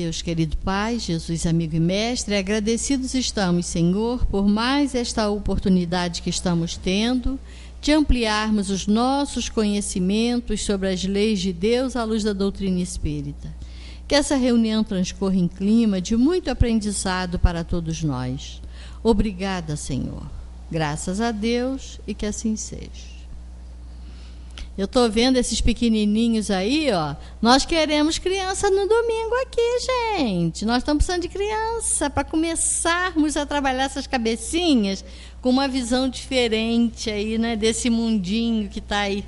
Deus querido Pai, Jesus amigo e mestre, agradecidos estamos, Senhor, por mais esta oportunidade que estamos tendo de ampliarmos os nossos conhecimentos sobre as leis de Deus à luz da doutrina espírita. Que essa reunião transcorra em clima de muito aprendizado para todos nós. Obrigada, Senhor. Graças a Deus e que assim seja. Eu estou vendo esses pequenininhos aí, ó. Nós queremos criança no domingo aqui, gente. Nós estamos precisando de criança para começarmos a trabalhar essas cabecinhas com uma visão diferente aí, né, desse mundinho que está aí.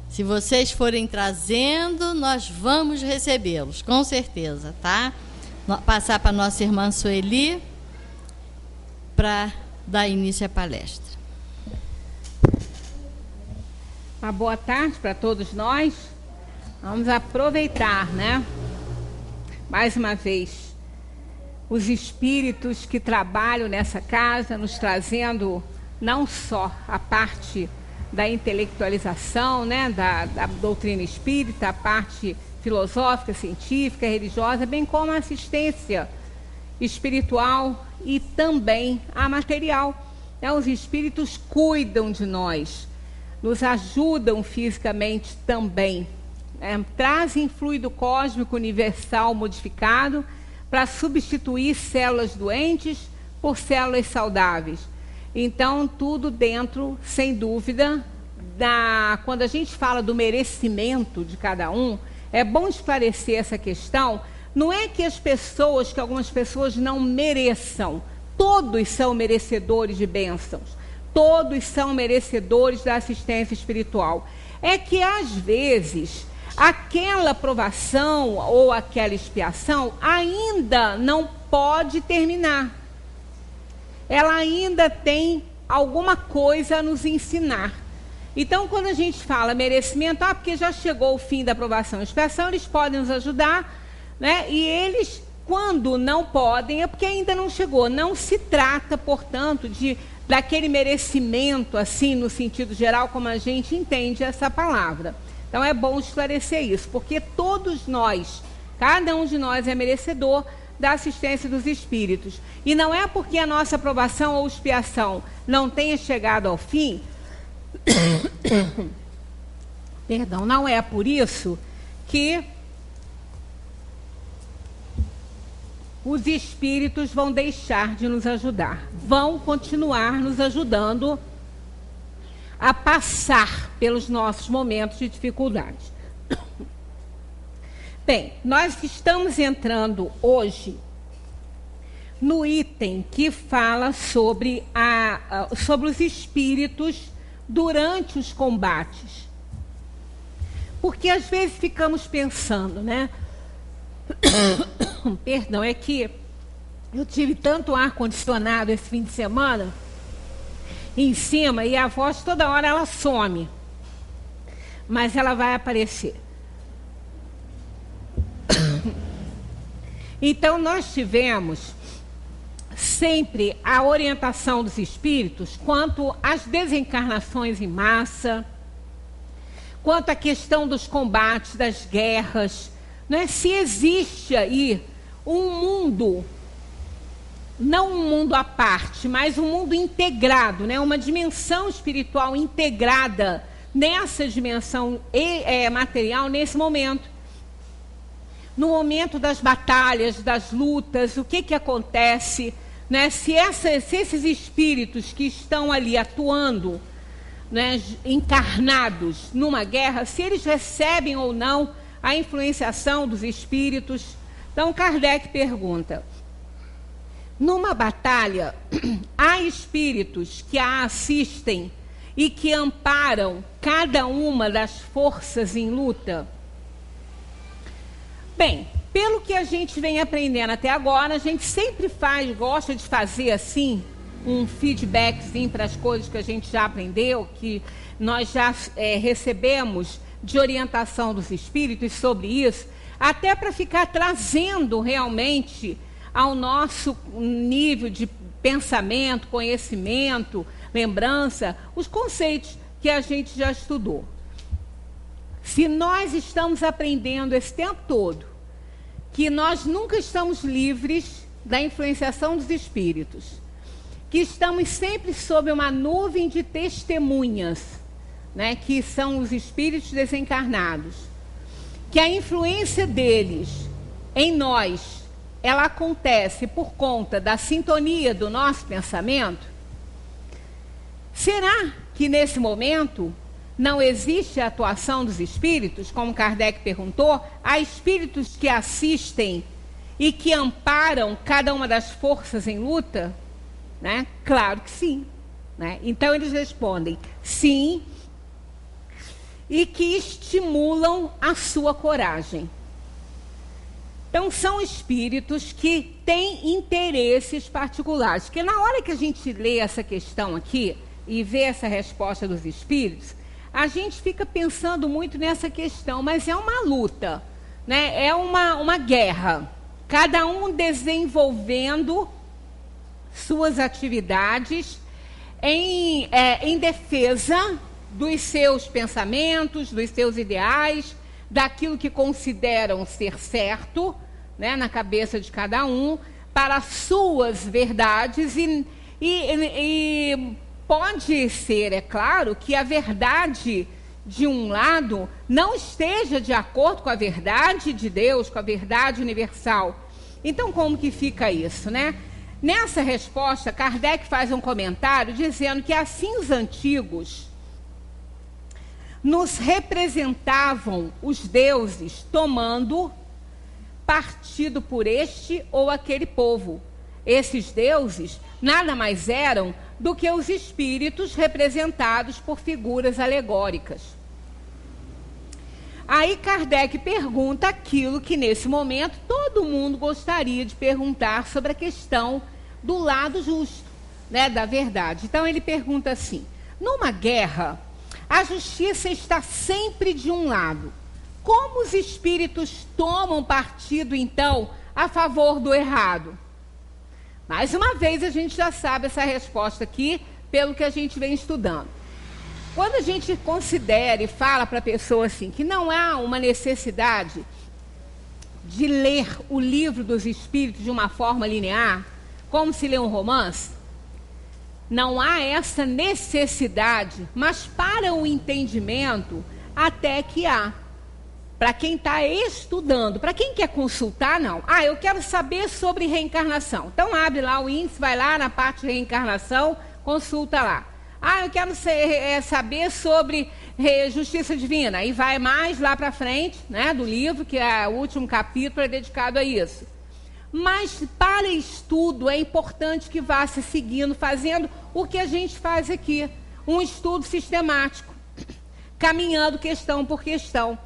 Se vocês forem trazendo, nós vamos recebê-los, com certeza, tá? Passar para a nossa irmã Sueli para dar início à palestra. Uma boa tarde para todos nós. Vamos aproveitar, né? Mais uma vez, os espíritos que trabalham nessa casa, nos trazendo não só a parte da intelectualização, né, da doutrina espírita, a parte filosófica, científica, religiosa, bem como a assistência espiritual e também a material. Os espíritos cuidam de nós, nos ajudam fisicamente também, trazem fluido cósmico universal modificado para substituir células doentes por células saudáveis. Então, tudo dentro, sem dúvida, quando a gente fala do merecimento de cada um, é bom esclarecer essa questão. Não é que algumas pessoas não mereçam, todos são merecedores de bênçãos. Todos são merecedores da assistência espiritual. É que, às vezes, aquela provação ou aquela expiação ainda não pode terminar. Ela ainda tem alguma coisa a nos ensinar. Então, quando a gente fala merecimento, porque já chegou o fim da provação e expiação, eles podem nos ajudar, né? E eles, quando não podem, é porque ainda não chegou. Não se trata, portanto, daquele merecimento, assim, no sentido geral, como a gente entende essa palavra. Então, é bom esclarecer isso, porque todos nós, cada um de nós é merecedor da assistência dos espíritos. E não é porque a nossa aprovação ou expiação não tenha chegado ao fim, perdão, não é por isso que os espíritos vão deixar de nos ajudar. Vão continuar nos ajudando a passar pelos nossos momentos de dificuldade. Bem, nós estamos entrando hoje no item que fala sobre os espíritos durante os combates. Porque às vezes ficamos pensando, né? Perdão, é que eu tive tanto ar-condicionado esse fim de semana em cima e a voz toda hora ela some, mas ela vai aparecer. Então nós tivemos sempre a orientação dos espíritos quanto às desencarnações em massa, quanto à questão dos combates, das guerras, né? Se existe aí um mundo, não um mundo à parte, mas um mundo integrado, né? Uma dimensão espiritual integrada nessa dimensão material nesse momento. No momento das batalhas, das lutas, o que acontece, né? Se esses espíritos que estão ali atuando, né, encarnados numa guerra, se eles recebem ou não a influenciação dos espíritos. Então, Kardec pergunta: numa batalha, há espíritos que a assistem e que amparam cada uma das forças em luta? Bem, pelo que a gente vem aprendendo até agora, a gente sempre gosta de fazer assim, um feedbackzinho para as coisas que a gente já aprendeu, que nós já recebemos de orientação dos espíritos sobre isso, até para ficar trazendo realmente ao nosso nível de pensamento, conhecimento, lembrança, os conceitos que a gente já estudou. Se nós estamos aprendendo esse tempo todo que nós nunca estamos livres da influenciação dos espíritos, que estamos sempre sob uma nuvem de testemunhas, né, que são os espíritos desencarnados, que a influência deles em nós, ela acontece por conta da sintonia do nosso pensamento. Será que nesse momento não existe a atuação dos espíritos, como Kardec perguntou? Há espíritos que assistem e que amparam cada uma das forças em luta? Né? Claro que sim. Né? Então eles respondem sim, e que estimulam a sua coragem. Então são espíritos que têm interesses particulares. Porque na hora que a gente lê essa questão aqui e vê essa resposta dos espíritos, a gente fica pensando muito nessa questão, mas é uma luta, né? É uma guerra, cada um desenvolvendo suas atividades em defesa dos seus pensamentos, dos seus ideais, daquilo que consideram ser certo, né, na cabeça de cada um, para suas verdades, e pode ser, é claro, que a verdade de um lado não esteja de acordo com a verdade de Deus, com a verdade universal. Então, como que fica isso, né? Nessa resposta, Kardec faz um comentário dizendo que assim os antigos nos representavam os deuses tomando partido por este ou aquele povo. Esses deuses nada mais eram do que os espíritos representados por figuras alegóricas. Aí Kardec pergunta aquilo que nesse momento todo mundo gostaria de perguntar sobre a questão do lado justo, né, da verdade. Então ele pergunta assim: numa guerra, a justiça está sempre de um lado. Como os espíritos tomam partido, então, a favor do errado? Mais uma vez, a gente já sabe essa resposta aqui, pelo que a gente vem estudando. Quando a gente considera e fala para a pessoa assim, que não há uma necessidade de ler o livro dos espíritos de uma forma linear, como se lê um romance, não há essa necessidade, mas para o entendimento, até que há. Para quem está estudando, para quem quer consultar, não. Ah, eu quero saber sobre reencarnação. Então abre lá o índice, vai lá na parte de reencarnação, consulta lá. Ah, eu quero saber sobre justiça divina. E vai mais lá para frente, né, do livro, que é o último capítulo, é dedicado a isso. Mas para estudo é importante que vá se seguindo, fazendo o que a gente faz aqui. Um estudo sistemático, caminhando questão por questão.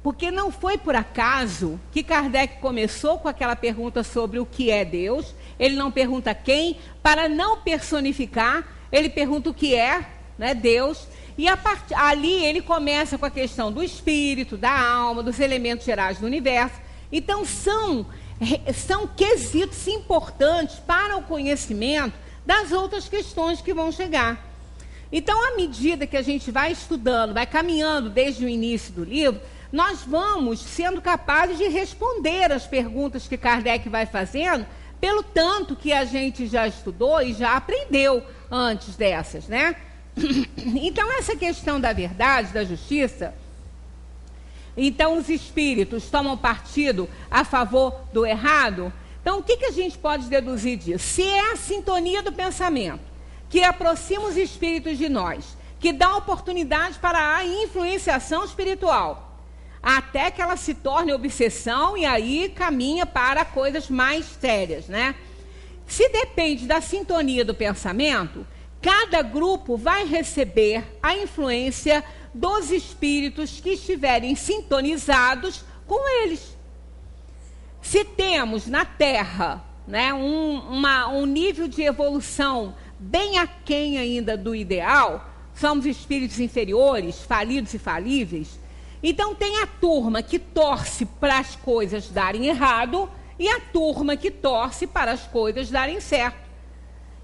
Porque não foi por acaso que Kardec começou com aquela pergunta sobre o que é Deus. Ele não pergunta quem, para não personificar, ele pergunta o que é, né, Deus. E ali ele começa com a questão do espírito, da alma, dos elementos gerais do universo. Então são quesitos importantes para o conhecimento das outras questões que vão chegar. Então, à medida que a gente vai estudando, vai caminhando desde o início do livro, nós vamos sendo capazes de responder as perguntas que Kardec vai fazendo, pelo tanto que a gente já estudou e já aprendeu antes dessas, né? Então, essa questão da verdade, da justiça, então os espíritos tomam partido a favor do errado. Então, o que a gente pode deduzir disso? Se é a sintonia do pensamento que aproxima os espíritos de nós, que dá oportunidade para a influenciação espiritual, até que ela se torne obsessão e aí caminha para coisas mais sérias, né? Se depende da sintonia do pensamento, cada grupo vai receber a influência dos espíritos que estiverem sintonizados com eles. Se temos na Terra, né, um nível de evolução bem aquém ainda do ideal, somos espíritos inferiores, falidos e falíveis, então tem a turma que torce para as coisas darem errado e a turma que torce para as coisas darem certo.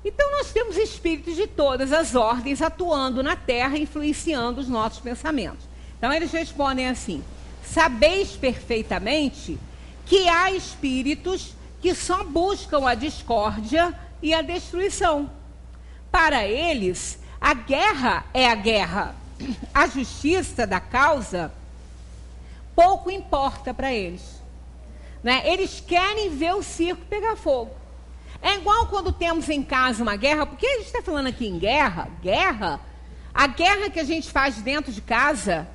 Então nós temos espíritos de todas as ordens atuando na Terra, influenciando os nossos pensamentos. Então eles respondem assim: sabeis perfeitamente que há espíritos que só buscam a discórdia e a destruição. Para eles, a guerra é a guerra. A justiça da causa pouco importa para eles, né? Eles querem ver o circo pegar fogo. É igual quando temos em casa uma guerra, porque a gente está falando aqui em guerra, a guerra que a gente faz dentro de casa,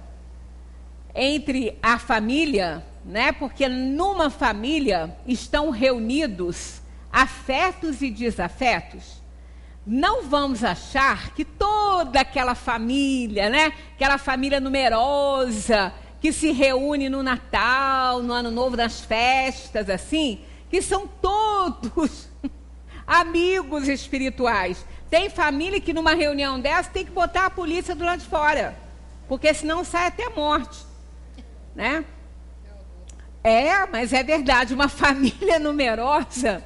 entre a família, né? Porque numa família estão reunidos afetos e desafetos. Não vamos achar que toda aquela família, né? Aquela família numerosa, que se reúne no Natal, no Ano Novo, nas festas, assim, que são todos amigos espirituais. Tem família que numa reunião dessa tem que botar a polícia do lado de fora, porque senão sai até morte, né? Mas é verdade, uma família numerosa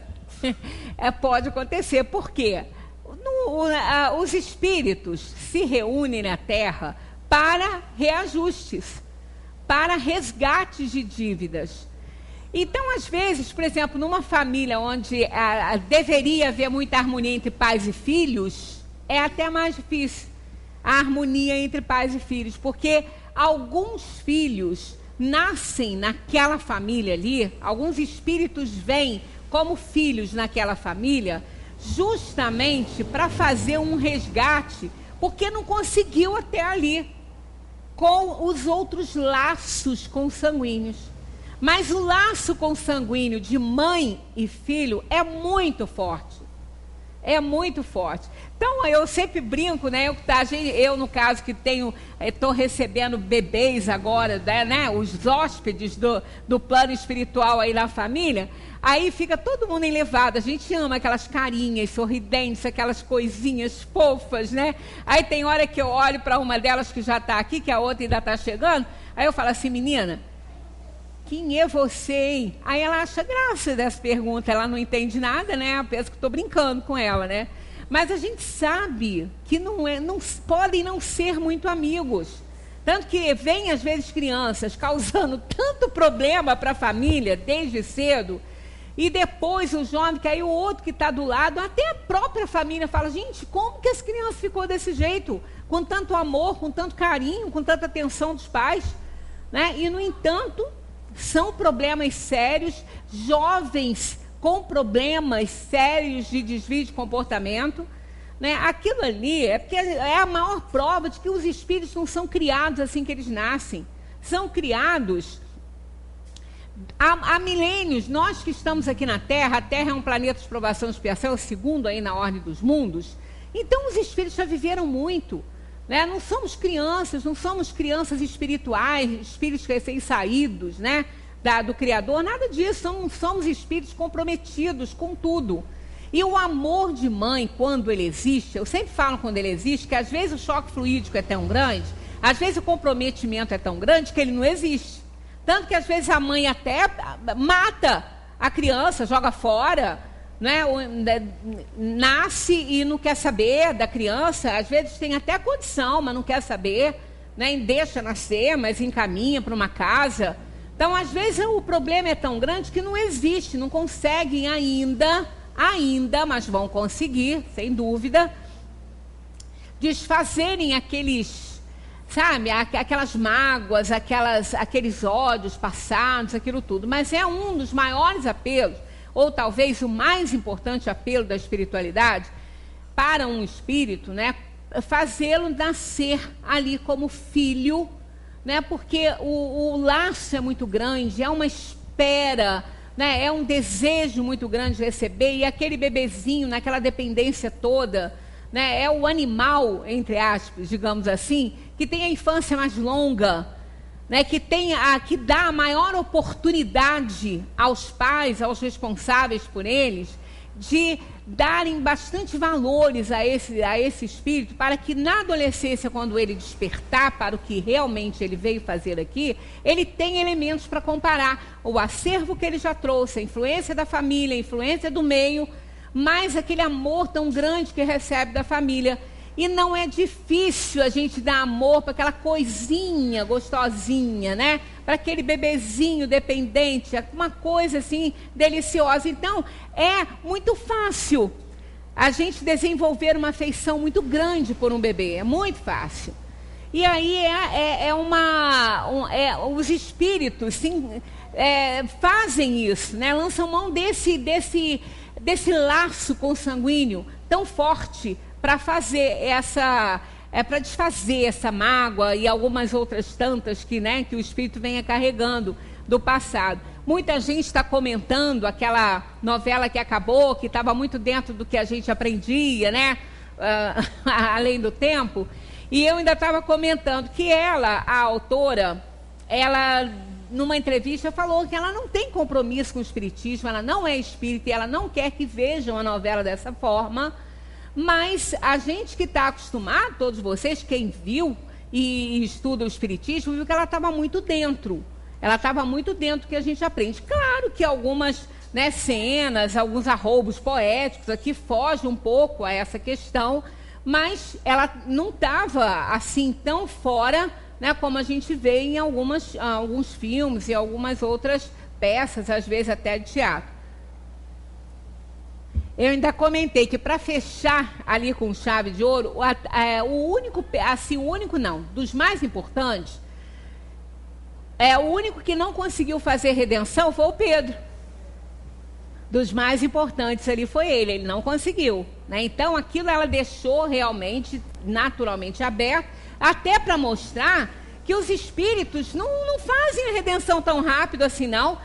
pode acontecer. Por quê? Os espíritos se reúnem na Terra para reajustes, para resgates de dívidas. Então, às vezes, por exemplo, numa família onde deveria haver muita harmonia entre pais e filhos, é até mais difícil a harmonia entre pais e filhos, porque alguns filhos nascem naquela família ali, alguns espíritos vêm como filhos naquela família, justamente para fazer um resgate, porque não conseguiu até ali, com os outros laços consanguíneos. Mas o laço consanguíneo de mãe e filho é muito forte. É muito forte. Então, eu sempre brinco, né? Eu no caso, que estou recebendo bebês agora, né? Os hóspedes do plano espiritual aí na família. Aí fica todo mundo enlevado. A gente ama aquelas carinhas sorridentes, aquelas coisinhas fofas, né? Aí tem hora que eu olho para uma delas que já está aqui, que a outra ainda está chegando. Aí eu falo assim, menina, quem é você, hein? Aí ela acha graça dessa pergunta. Ela não entende nada, né? Eu penso que estou brincando com ela, né? Mas a gente sabe que não podem não ser muito amigos. Tanto que vem, às vezes, crianças causando tanto problema para a família desde cedo. E depois o jovem, que aí o outro que está do lado, até a própria família fala, gente, como que essa criança ficou desse jeito? Com tanto amor, com tanto carinho, com tanta atenção dos pais, né? E, no entanto, são problemas sérios, jovens com problemas sérios de desvio de comportamento, né? Aquilo ali é porque é a maior prova de que os espíritos não são criados assim que eles nascem. São criados há milênios. Nós que estamos aqui na Terra, a Terra é um planeta de provação e expiação, é o segundo aí na ordem dos mundos. Então os espíritos já viveram muito, né? Não somos crianças espirituais, espíritos recém-saídos, né? Do Criador, nada disso. Somos espíritos comprometidos com tudo. E o amor de mãe, quando ele existe, eu sempre falo quando ele existe, que às vezes o choque fluídico é tão grande, às vezes o comprometimento é tão grande que ele não existe. Tanto que às vezes a mãe até mata a criança, joga fora, né? Nasce e não quer saber da criança, às vezes tem até condição, mas não quer saber, né? Deixa nascer, mas encaminha para uma casa. Então, às vezes, o problema é tão grande que não existe, não conseguem ainda, mas vão conseguir, sem dúvida, desfazerem aqueles, sabe, aquelas mágoas, aqueles ódios passados, aquilo tudo. Mas é um dos maiores apelos, ou talvez o mais importante apelo da espiritualidade, para um espírito, né, fazê-lo nascer ali como filho, né, porque o laço é muito grande, é uma espera, né, é um desejo muito grande de receber, e aquele bebezinho, naquela dependência toda, né, é o animal, entre aspas, digamos assim, que tem a infância mais longa, né, que dá a maior oportunidade aos pais, aos responsáveis por eles, de darem bastante valores a esse espírito, para que na adolescência, quando ele despertar para o que realmente ele veio fazer aqui, ele tem elementos para comparar o acervo que ele já trouxe, a influência da família, a influência do meio, mais aquele amor tão grande que recebe da família. E não é difícil a gente dar amor para aquela coisinha gostosinha, né? Para aquele bebezinho dependente, uma coisa assim deliciosa. Então, é muito fácil a gente desenvolver uma afeição muito grande por um bebê. É muito fácil. E aí os espíritos fazem isso, né? Lançam mão desse laço consanguíneo tão forte para fazer para desfazer essa mágoa e algumas outras tantas que o espírito venha carregando do passado. Muita gente está comentando aquela novela que acabou, que estava muito dentro do que a gente aprendia, né? Além do tempo. E eu ainda estava comentando que a autora, numa entrevista, falou que ela não tem compromisso com o espiritismo, ela não é espírita e ela não quer que vejam a novela dessa forma. Mas a gente que está acostumado, todos vocês, quem viu e estuda o espiritismo, viu que ela estava muito dentro. Ela estava muito dentro do que a gente aprende. Claro que algumas cenas, alguns arroubos poéticos aqui fogem um pouco a essa questão, mas ela não estava assim tão fora, como a gente vê em alguns filmes e algumas outras peças, às vezes até de teatro. Eu ainda comentei que para fechar ali com chave de ouro, dos mais importantes, o único que não conseguiu fazer redenção foi o Pedro. Dos mais importantes ali foi ele não conseguiu. Então aquilo ela deixou realmente, naturalmente aberto, até para mostrar que os espíritos não fazem a redenção tão rápido assim, não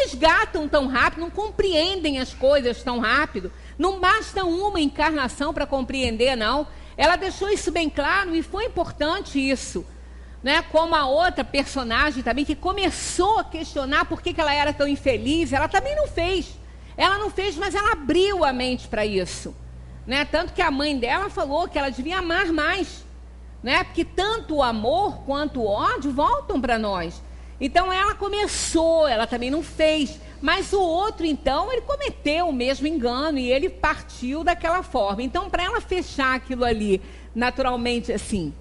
resgatam tão rápido, não compreendem as coisas tão rápido. Não basta uma encarnação para compreender, não. Ela deixou isso bem claro e foi importante isso. Como a outra personagem também, que começou a questionar por que ela era tão infeliz, ela também não fez. Ela não fez, mas ela abriu a mente para isso. Tanto que a mãe dela falou que ela devia amar mais. Porque tanto o amor quanto o ódio voltam para nós. Então ela começou, ela também não fez. Mas o outro, então, ele cometeu o mesmo engano e ele partiu daquela forma. Então, para ela fechar aquilo ali, naturalmente, assim,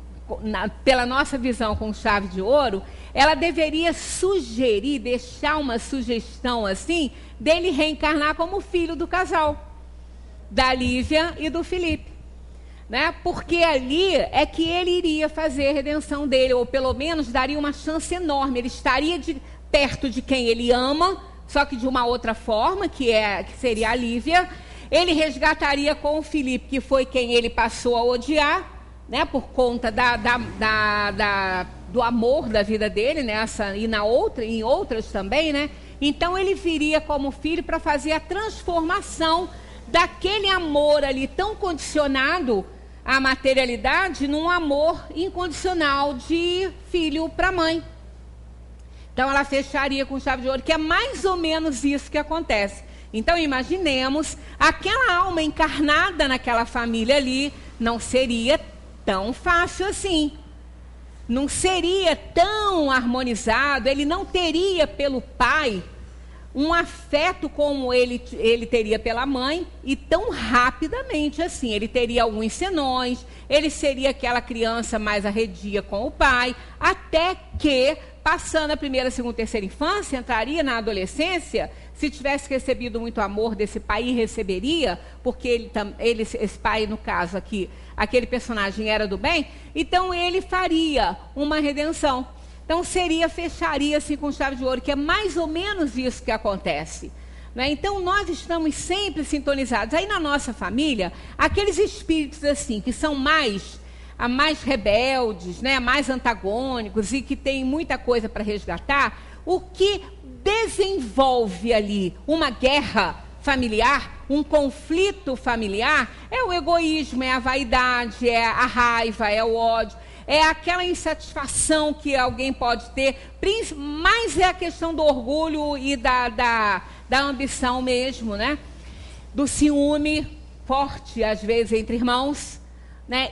pela nossa visão com chave de ouro, ela deveria sugerir, deixar uma sugestão assim, dele reencarnar como filho do casal, da Lívia e do Felipe. Porque ali é que ele iria fazer a redenção dele, ou pelo menos daria uma chance enorme. Ele estaria perto de quem ele ama, só que de uma outra forma, que seria a Lívia. Ele resgataria com o Felipe, que foi quem ele passou a odiar, por conta do amor da vida dele, em outras também, Então ele viria como filho para fazer a transformação daquele amor ali tão condicionado à materialidade num amor incondicional de filho para mãe. Então ela fecharia com chave de ouro, que é mais ou menos isso que acontece. Então imaginemos, aquela alma encarnada naquela família ali, não seria tão fácil assim. Não seria tão harmonizado, ele não teria pelo pai um afeto como ele teria pela mãe, e tão rapidamente assim. Ele teria alguns senões, ele seria aquela criança mais arredia com o pai, até que, passando a primeira, segunda, terceira infância, entraria na adolescência. Se tivesse recebido muito amor desse pai, e receberia, porque esse pai, no caso aqui, aquele personagem era do bem, então ele faria uma redenção. Então fecharia assim com chave de ouro, que é mais ou menos isso que acontece. Então nós estamos sempre sintonizados. Aí na nossa família, aqueles espíritos assim, que são mais rebeldes, mais antagônicos e que têm muita coisa para resgatar, o que desenvolve ali uma guerra familiar, um conflito familiar, é o egoísmo, é a vaidade, é a raiva, é o ódio, é aquela insatisfação que alguém pode ter, mas é a questão do orgulho e da ambição mesmo, do ciúme forte, às vezes, entre irmãos.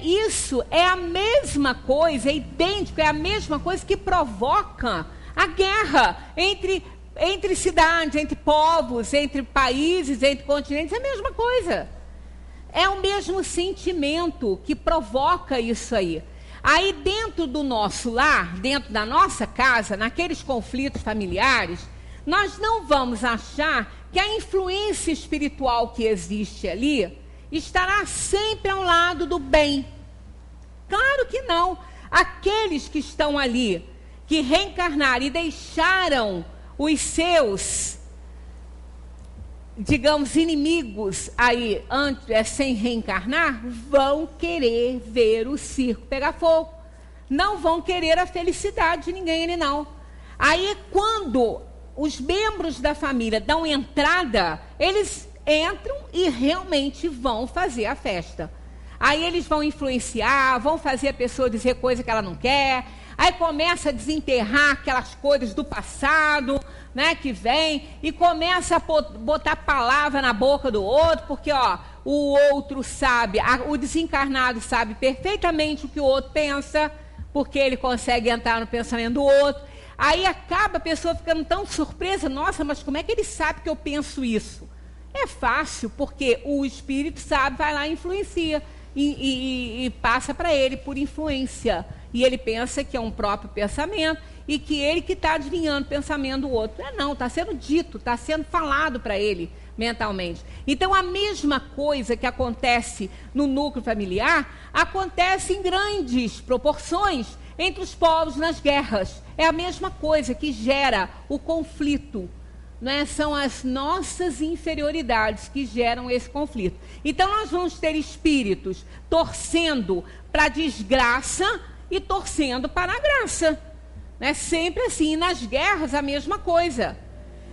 Isso é a mesma coisa, é idêntico, é a mesma coisa que provoca a guerra entre cidades, entre povos, entre países, entre continentes. É a mesma coisa. É o mesmo sentimento que provoca isso aí. Aí dentro do nosso lar, dentro da nossa casa, naqueles conflitos familiares, nós não vamos achar que a influência espiritual que existe ali estará sempre ao lado do bem. Claro que não. Aqueles que estão ali, que reencarnaram e deixaram os seus, digamos, inimigos aí sem reencarnar, vão querer ver o circo pegar fogo. Não vão querer a felicidade de ninguém ali, não. Aí, quando os membros da família dão entrada, eles entram e realmente vão fazer a festa. Aí eles vão influenciar, vão fazer a pessoa dizer coisa que ela não quer. Aí começa a desenterrar aquelas coisas do passado, né, que vem, e começa a botar palavra na boca do outro, porque o outro sabe, o desencarnado sabe perfeitamente o que o outro pensa, porque ele consegue entrar no pensamento do outro. Aí acaba a pessoa ficando tão surpresa, nossa, mas como é que ele sabe que eu penso isso? É fácil, porque o espírito sabe, vai lá e influencia, e passa para ele por influência. E ele pensa que é um próprio pensamento, e que ele que está adivinhando o pensamento do outro. Não, está sendo dito, está sendo falado para ele mentalmente. Então, a mesma coisa que acontece no núcleo familiar, acontece em grandes proporções entre os povos nas guerras. É a mesma coisa que gera o conflito. Né? São as nossas inferioridades que geram esse conflito. Então, nós vamos ter espíritos torcendo para a desgraça e torcendo para a graça. Né? Sempre assim, nas guerras a mesma coisa.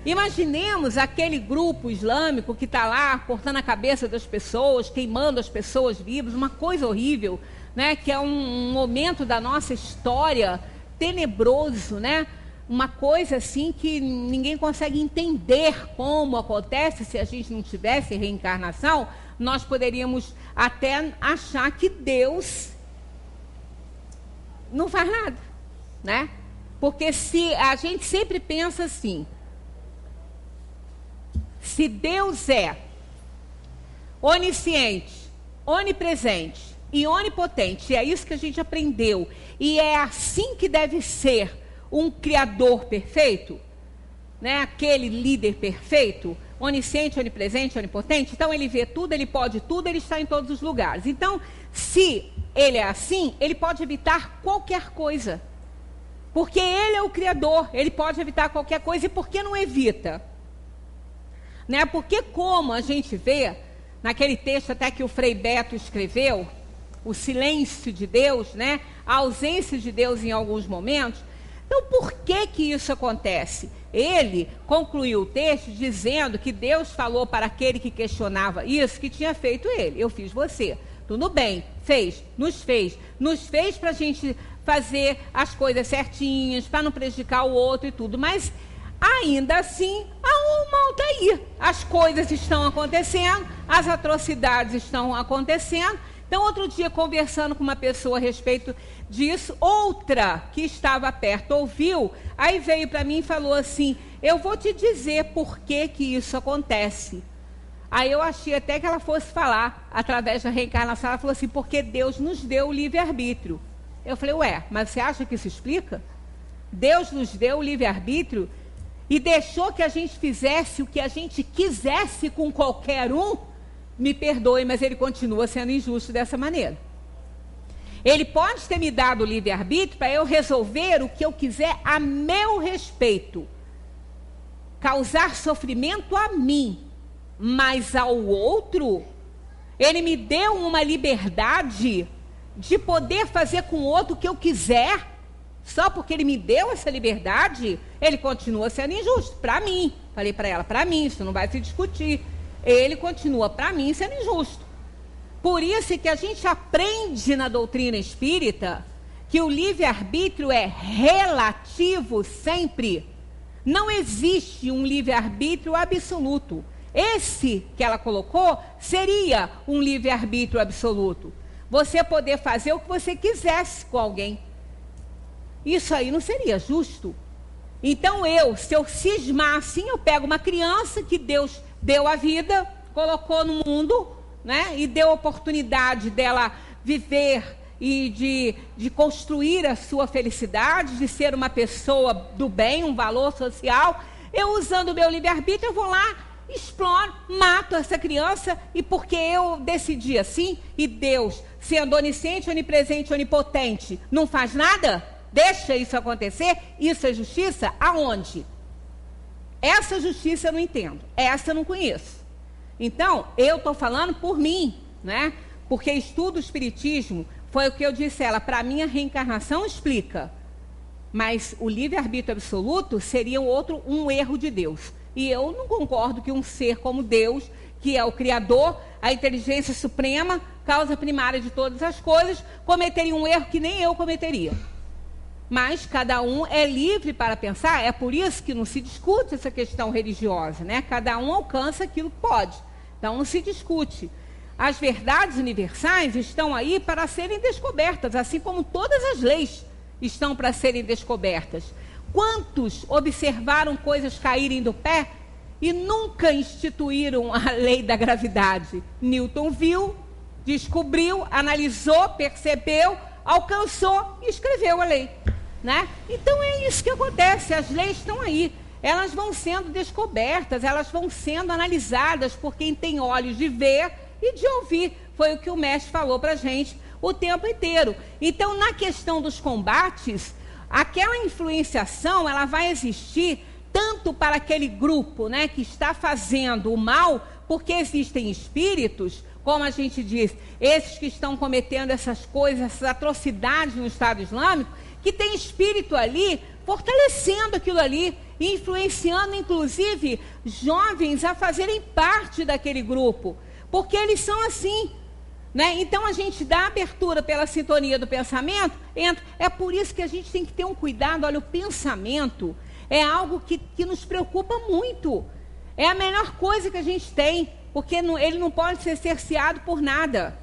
Imaginemos aquele grupo islâmico que está lá cortando a cabeça das pessoas, queimando as pessoas vivas, uma coisa horrível, né? Que é um momento da nossa história tenebroso, né? Uma coisa assim que ninguém consegue entender como acontece. Se a gente não tivesse reencarnação, nós poderíamos até achar que Deus não faz nada, né? Porque se a gente sempre pensa assim, se Deus é onisciente, onipresente e onipotente, e é isso que a gente aprendeu, e é assim que deve ser um criador perfeito, né? Aquele líder perfeito, onisciente, onipresente, onipotente, então ele vê tudo, ele pode tudo, ele está em todos os lugares. Então, se ele é assim, ele pode evitar qualquer coisa. Porque ele é o criador, ele pode evitar qualquer coisa. E por que não evita? Né? Porque como a gente vê, naquele texto até que o Frei Beto escreveu, o silêncio de Deus, né? A ausência de Deus em alguns momentos. Então, por que isso acontece? Ele concluiu o texto dizendo que Deus falou para aquele que questionava isso, que tinha feito ele. Eu fiz você. Tudo bem, fez para a gente fazer as coisas certinhas, para não prejudicar o outro e tudo, mas ainda assim, o mal está aí. As coisas estão acontecendo, as atrocidades estão acontecendo. Então, outro dia, conversando com uma pessoa a respeito disso, outra que estava perto ouviu, aí veio para mim e falou assim, eu vou te dizer por que isso acontece. Aí eu achei até que ela fosse falar, através da reencarnação, ela falou assim, porque Deus nos deu o livre-arbítrio. Eu falei, mas você acha que isso explica? Deus nos deu o livre-arbítrio e deixou que a gente fizesse o que a gente quisesse com qualquer um? Me perdoe, mas ele continua sendo injusto dessa maneira. Ele pode ter me dado o livre-arbítrio para eu resolver o que eu quiser a meu respeito. Causar sofrimento a mim, mas ao outro, ele me deu uma liberdade de poder fazer com o outro o que eu quiser, só porque ele me deu essa liberdade, ele continua sendo injusto, para mim. Falei para ela, para mim, isso não vai se discutir. Ele continua, para mim, sendo injusto. Por isso que a gente aprende na doutrina espírita que o livre-arbítrio é relativo sempre. Não existe um livre-arbítrio absoluto. Esse que ela colocou seria um livre-arbítrio absoluto. Você poder fazer o que você quisesse com alguém. Isso aí não seria justo. Então se eu cismar assim, eu pego uma criança que Deus deu a vida, colocou no mundo, né? E deu oportunidade dela viver e de construir a sua felicidade, de ser uma pessoa do bem, um valor social. Eu, usando o meu livre-arbítrio, eu vou lá, exploro, mato essa criança, e porque eu decidi assim, e Deus, sendo onisciente, onipresente, onipotente, não faz nada? Deixa isso acontecer? Isso é justiça? Aonde? Essa justiça eu não entendo, essa eu não conheço. Então, eu estou falando por mim, né? Porque estudo o espiritismo, foi o que eu disse a ela, para mim a reencarnação explica, mas o livre-arbítrio absoluto seria um erro de Deus. E eu não concordo que um ser como Deus, que é o Criador, a inteligência suprema, causa primária de todas as coisas, cometeria um erro que nem eu cometeria. Mas cada um é livre para pensar, é por isso que não se discute essa questão religiosa, né? Cada um alcança aquilo que pode, então não se discute. As verdades universais estão aí para serem descobertas, assim como todas as leis estão para serem descobertas. Quantos observaram coisas caírem do pé e nunca instituíram a lei da gravidade? Newton viu, descobriu, analisou, percebeu, alcançou e escreveu a lei, né? Então é isso que acontece, as leis estão aí. Elas vão sendo descobertas, elas vão sendo analisadas por quem tem olhos de ver e de ouvir. Foi o que o mestre falou para a gente o tempo inteiro. Então, na questão dos combates, aquela influenciação, ela vai existir tanto para aquele grupo, né, que está fazendo o mal, porque existem espíritos, como a gente diz, esses que estão cometendo essas coisas, essas atrocidades no Estado Islâmico, que tem espírito ali, fortalecendo aquilo ali, influenciando, inclusive, jovens a fazerem parte daquele grupo, porque eles são assim, né? Então, a gente dá abertura pela sintonia do pensamento, entra. É por isso que a gente tem que ter um cuidado. Olha, o pensamento é algo que nos preocupa muito. É a melhor coisa que a gente tem, porque ele não pode ser cerceado por nada,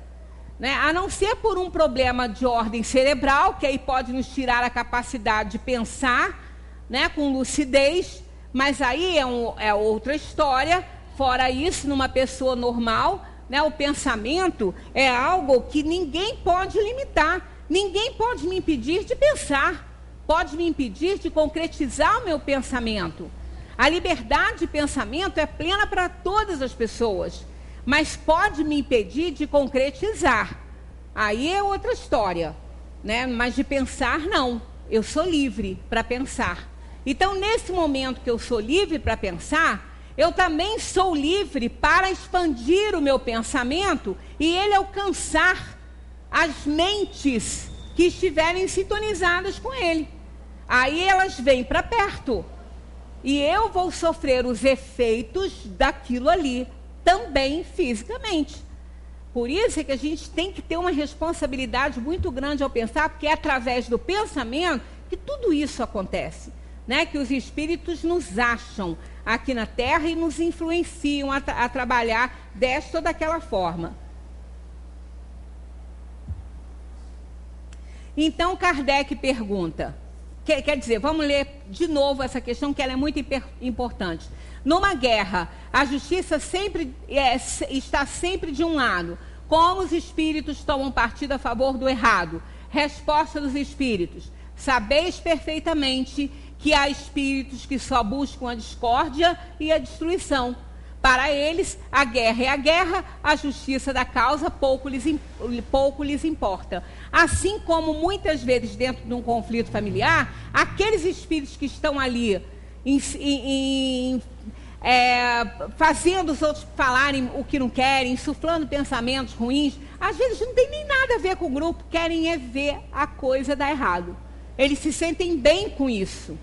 né? A não ser por um problema de ordem cerebral, que aí pode nos tirar a capacidade de pensar, né, com lucidez, mas aí é outra história. Fora isso, numa pessoa normal, né, o pensamento é algo que ninguém pode limitar, ninguém pode me impedir de pensar, pode me impedir de concretizar o meu pensamento. A liberdade de pensamento é plena para todas as pessoas, mas pode me impedir de concretizar. Aí é outra história, né? Mas de pensar, não. Eu sou livre para pensar. Então, nesse momento que eu sou livre para pensar, eu também sou livre para expandir o meu pensamento e ele alcançar as mentes que estiverem sintonizadas com ele. Aí elas vêm para perto e eu vou sofrer os efeitos daquilo ali também fisicamente. Por isso é que a gente tem que ter uma responsabilidade muito grande ao pensar, porque é através do pensamento que tudo isso acontece, né? Que os espíritos nos acham aqui na Terra e nos influenciam a trabalhar desta ou daquela forma. Então, Kardec pergunta, quer dizer, vamos ler de novo essa questão, que ela é muito importante. Numa guerra, a justiça está sempre de um lado. Como os espíritos tomam partido a favor do errado? Resposta dos espíritos: sabeis perfeitamente que há espíritos que só buscam a discórdia e a destruição. Para eles, a guerra é a guerra, a justiça da causa pouco lhes importa. Assim como muitas vezes dentro de um conflito familiar, aqueles espíritos que estão ali fazendo os outros falarem o que não querem, insuflando pensamentos ruins, às vezes não tem nem nada a ver com o grupo, querem ver a coisa dar errado. Eles se sentem bem com isso.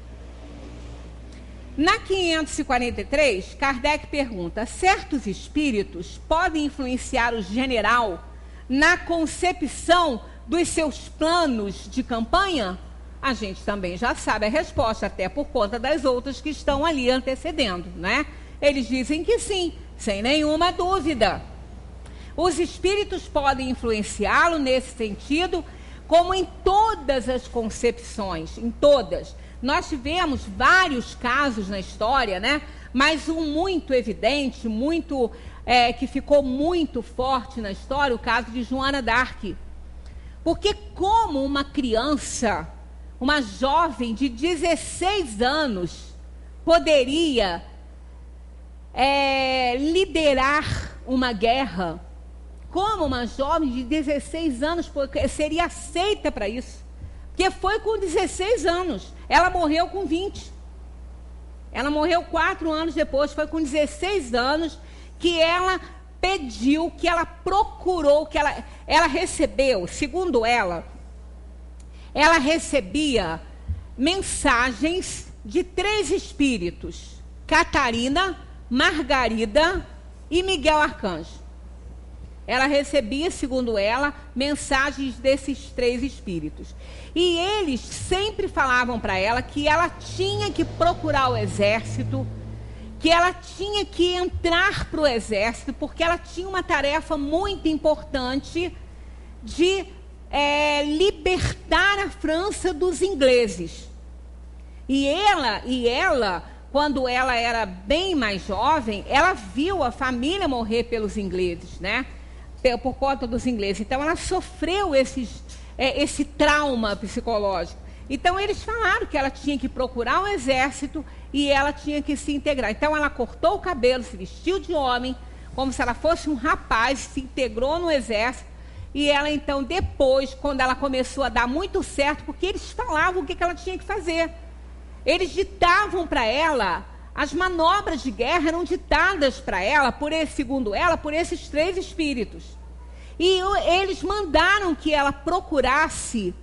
Na 543, Kardec pergunta: certos espíritos podem influenciar o general na concepção dos seus planos de campanha? A gente também já sabe a resposta, até por conta das outras que estão ali antecedendo, né? Eles dizem que sim, sem nenhuma dúvida. Os espíritos podem influenciá-lo nesse sentido, como em todas as concepções, em todas. Nós tivemos vários casos na história, né? Mas um muito evidente, muito que ficou muito forte na história, o caso de Joana d'Arc. Porque como uma criança, uma jovem de 16 anos, poderia liderar uma guerra? Como uma jovem de 16 anos seria aceita para isso? Porque foi com 16 anos. Ela morreu com 20. Ela morreu 4 anos depois. Foi com 16 anos que ela pediu, que ela procurou, que ela recebeu, segundo ela recebia mensagens de 3 espíritos: Catarina, Margarida e Miguel Arcanjo. Ela recebia, segundo ela, mensagens desses 3 espíritos. E eles sempre falavam para ela que ela tinha que procurar o exército, que ela tinha que entrar para o exército, porque ela tinha uma tarefa muito importante de libertar a França dos ingleses. E ela, quando ela era bem mais jovem, ela viu a família morrer pelos ingleses, né? Por conta dos ingleses. Então ela sofreu esse trauma psicológico. Então eles falaram que ela tinha que procurar um exército e ela tinha que se integrar. Então ela cortou o cabelo, se vestiu de homem, como se ela fosse um rapaz, se integrou no exército. E ela então depois, quando ela começou a dar muito certo, porque eles falavam o que ela tinha que fazer. Eles ditavam para ela, as manobras de guerra eram ditadas para ela, segundo ela, por esses 3 espíritos. E eles mandaram que ela procurasse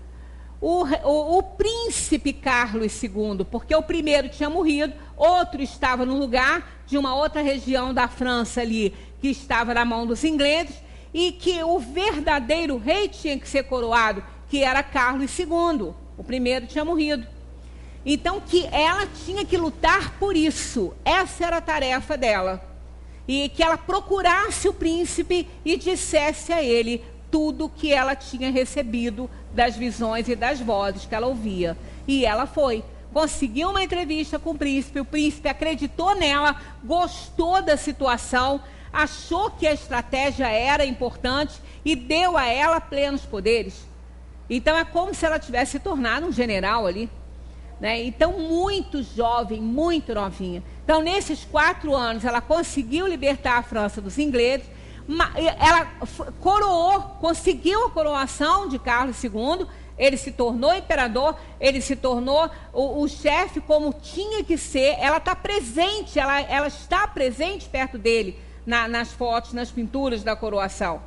o príncipe Carlos II, porque o primeiro tinha morrido, outro estava no lugar de uma outra região da França ali, que estava na mão dos ingleses, e que o verdadeiro rei tinha que ser coroado, que era Carlos II. O primeiro tinha morrido. Então, que ela tinha que lutar por isso. Essa era a tarefa dela. E que ela procurasse o príncipe e dissesse a ele tudo que ela tinha recebido das visões e das vozes que ela ouvia. E ela foi. Conseguiu uma entrevista com o príncipe acreditou nela, gostou da situação, achou que a estratégia era importante e deu a ela plenos poderes. Então, é como se ela tivesse se tornado um general ali. Né? Então, muito jovem, muito novinha. Então, nesses 4 anos, ela conseguiu libertar a França dos ingleses. Ela conseguiu a coroação de Carlos II. Ele se tornou imperador, ele se tornou o chefe como tinha que ser. Ela está presente, ela está presente perto dele, nas fotos, nas pinturas da coroação.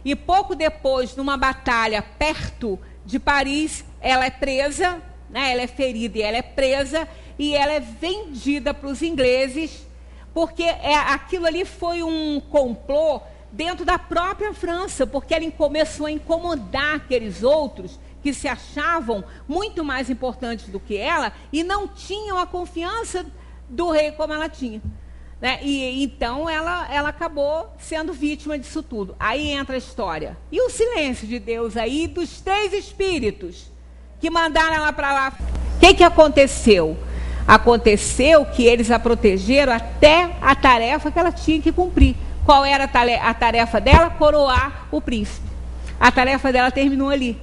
E pouco depois, numa batalha perto de Paris, ela é presa, né? Ela é ferida e ela é presa, e ela é vendida para os ingleses, porque aquilo ali foi um complô dentro da própria França, porque ela começou a incomodar aqueles outros que se achavam muito mais importantes do que ela e não tinham a confiança do rei como ela tinha. Né? E então ela acabou sendo vítima disso tudo. Aí entra a história. E o silêncio de Deus aí dos 3 espíritos que mandaram ela para lá. O que aconteceu? Aconteceu que eles a protegeram até a tarefa que ela tinha que cumprir. Qual era a tarefa dela? Coroar o príncipe. A tarefa dela terminou ali.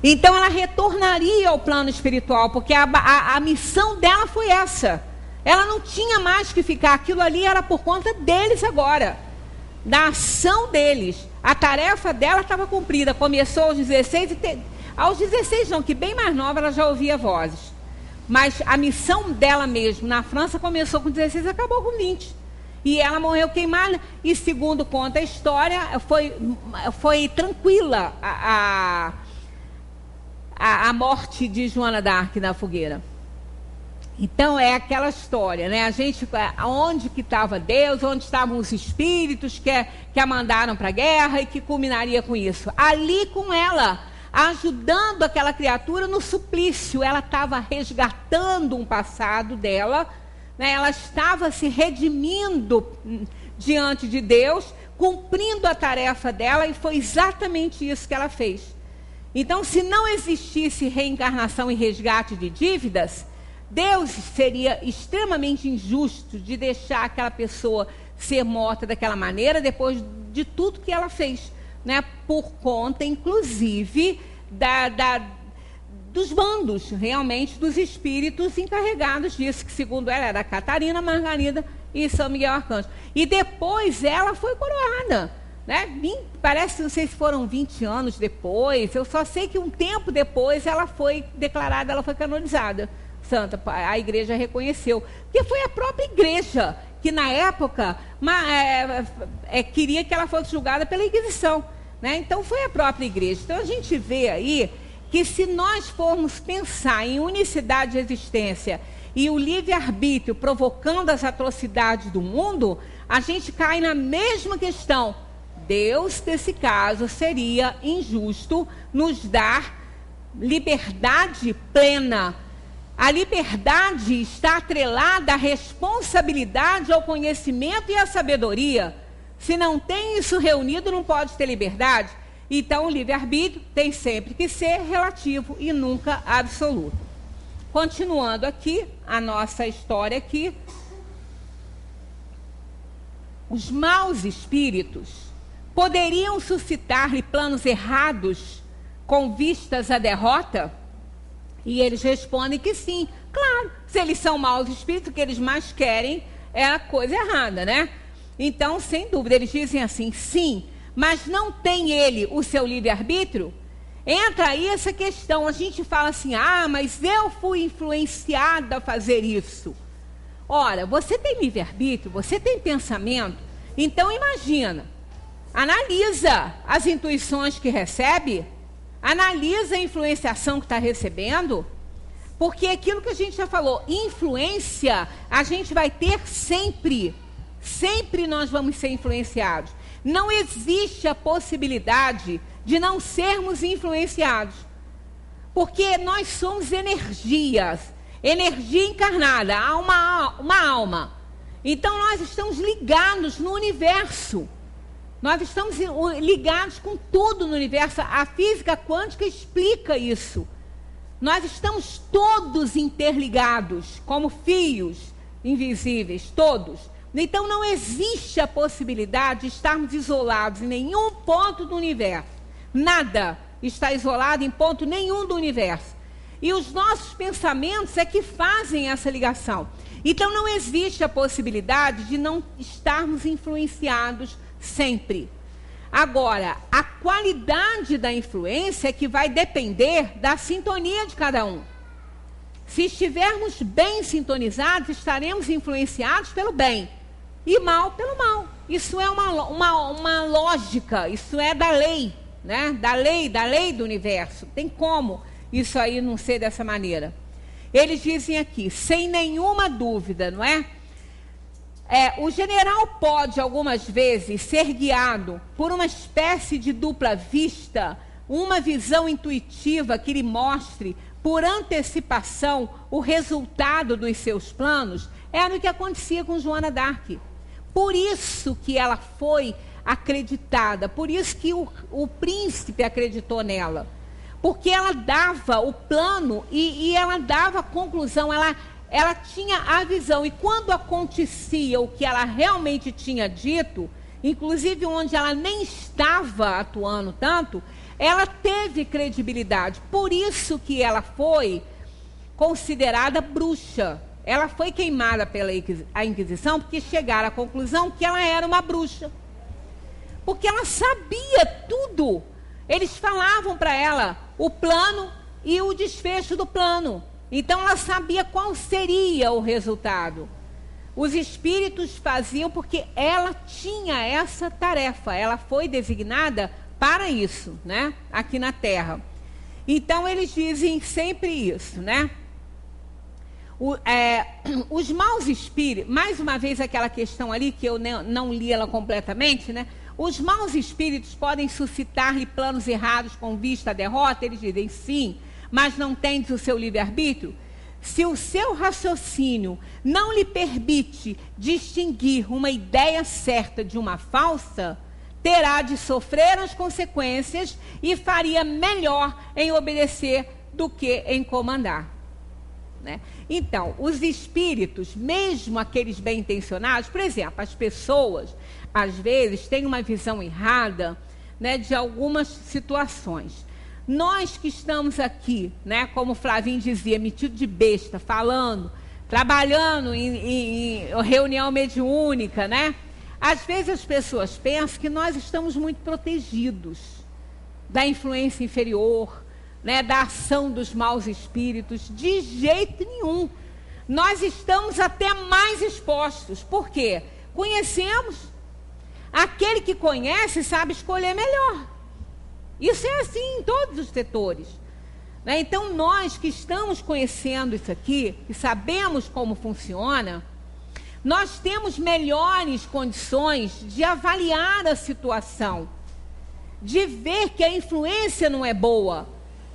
Então ela retornaria ao plano espiritual, porque a missão dela foi essa. Ela não tinha mais que ficar, aquilo ali era por conta deles agora, da ação deles. A tarefa dela estava cumprida, começou aos 16, aos 16 não, que bem mais nova ela já ouvia vozes. Mas a missão dela mesmo na França começou com 16 e acabou com 20. E ela morreu queimada, e segundo conta a história, foi tranquila a morte de Joana d'Arc na fogueira. Então é aquela história, né? A gente, onde que estava Deus, onde estavam os espíritos que a mandaram para a guerra e que culminaria com isso? Ali com ela, ajudando aquela criatura no suplício. Ela estava resgatando um passado dela, né? Ela estava se redimindo diante de Deus, cumprindo a tarefa dela, e foi exatamente isso que ela fez. Então, se não existisse reencarnação e resgate de dívidas, Deus seria extremamente injusto de deixar aquela pessoa ser morta daquela maneira depois de tudo que ela fez, né? Por conta, inclusive, dos bandos, realmente, dos espíritos encarregados disso, que segundo ela era Catarina, Margarida e São Miguel Arcanjo. E depois ela foi coroada, né? Parece, não sei se foram 20 anos depois, eu só sei que um tempo depois ela foi declarada, ela foi canonizada. Santa, a igreja reconheceu, porque foi a própria igreja que na época queria que ela fosse julgada pela Inquisição, né? Então foi a própria igreja. Então a gente vê aí que se nós formos pensar em unicidade de existência e o livre-arbítrio provocando as atrocidades do mundo, a gente cai na mesma questão. Deus, nesse caso, seria injusto nos dar liberdade plena. A liberdade está atrelada à responsabilidade, ao conhecimento e à sabedoria. Se não tem isso reunido, não pode ter liberdade. Então, o livre-arbítrio tem sempre que ser relativo e nunca absoluto. Continuando aqui, a nossa história aqui. Os maus espíritos poderiam suscitar-lhe planos errados com vistas à derrota? E eles respondem que sim. Claro, se eles são maus espíritos, o que eles mais querem é a coisa errada, né? Então, sem dúvida, eles dizem assim, sim, mas não tem ele o seu livre-arbítrio? Entra aí essa questão, a gente fala assim, mas eu fui influenciada a fazer isso. Ora, você tem livre-arbítrio, você tem pensamento, então imagina, analisa as intuições que recebe, analisa a influenciação que está recebendo, porque aquilo que a gente já falou, influência, a gente vai ter sempre. Sempre nós vamos ser influenciados. Não existe a possibilidade de não sermos influenciados. Porque nós somos energias, energia encarnada, há uma alma. Então nós estamos ligados no universo. Nós estamos ligados com tudo no universo. A física quântica explica isso. Nós estamos todos interligados, como fios invisíveis, todos. Então não existe a possibilidade de estarmos isolados em nenhum ponto do universo. Nada está isolado em ponto nenhum do universo. E os nossos pensamentos é que fazem essa ligação. Então não existe a possibilidade de não estarmos influenciados sempre. Agora, a qualidade da influência é que vai depender da sintonia de cada um. Se estivermos bem sintonizados, estaremos influenciados pelo bem e mal pelo mal. Isso é uma lógica, isso é da lei, né? Da lei do universo. Tem como isso aí não ser dessa maneira. Eles dizem aqui, sem nenhuma dúvida, não é? O general pode, algumas vezes, ser guiado por uma espécie de dupla vista, uma visão intuitiva que lhe mostre, por antecipação, o resultado dos seus planos. Era o que acontecia com Joana d'Arc. Por isso que ela foi acreditada, por isso que o príncipe acreditou nela. Porque ela dava o plano e ela dava a conclusão, ela tinha a visão. E quando acontecia o que ela realmente tinha dito, inclusive onde ela nem estava atuando tanto, ela teve credibilidade. Por isso que ela foi considerada bruxa. Ela foi queimada pela Inquisição porque chegaram à conclusão que ela era uma bruxa. Porque ela sabia tudo. Eles falavam para ela o plano e o desfecho do plano. Então ela sabia qual seria o resultado. Os espíritos faziam porque ela tinha essa tarefa. Ela foi designada para isso, né? Aqui na Terra. Então eles dizem sempre isso, né? Os maus espíritos, mais uma vez aquela questão ali que eu não li ela completamente, né? Os maus espíritos podem suscitar-lhe planos errados com vista à derrota? Eles dizem sim, mas não tendes o seu livre-arbítrio? Se o seu raciocínio não lhe permite distinguir uma ideia certa de uma falsa, terá de sofrer as consequências e faria melhor em obedecer do que em comandar. né? Então, os espíritos, mesmo aqueles bem intencionados, por exemplo, as pessoas, às vezes, têm uma visão errada, né, de algumas situações. Nós que estamos aqui, né, como o Flavinho dizia, metido de besta, falando, trabalhando em reunião mediúnica, né? Às vezes as pessoas pensam que nós estamos muito protegidos da influência inferior, né, da ação dos maus espíritos. De jeito nenhum. Nós estamos até mais expostos. Por quê? Conhecemos. Aquele que conhece sabe escolher melhor. Isso é assim em todos os setores, né? Então, nós que estamos conhecendo isso aqui, e sabemos como funciona, nós temos melhores condições de avaliar a situação, de ver que a influência não é boa.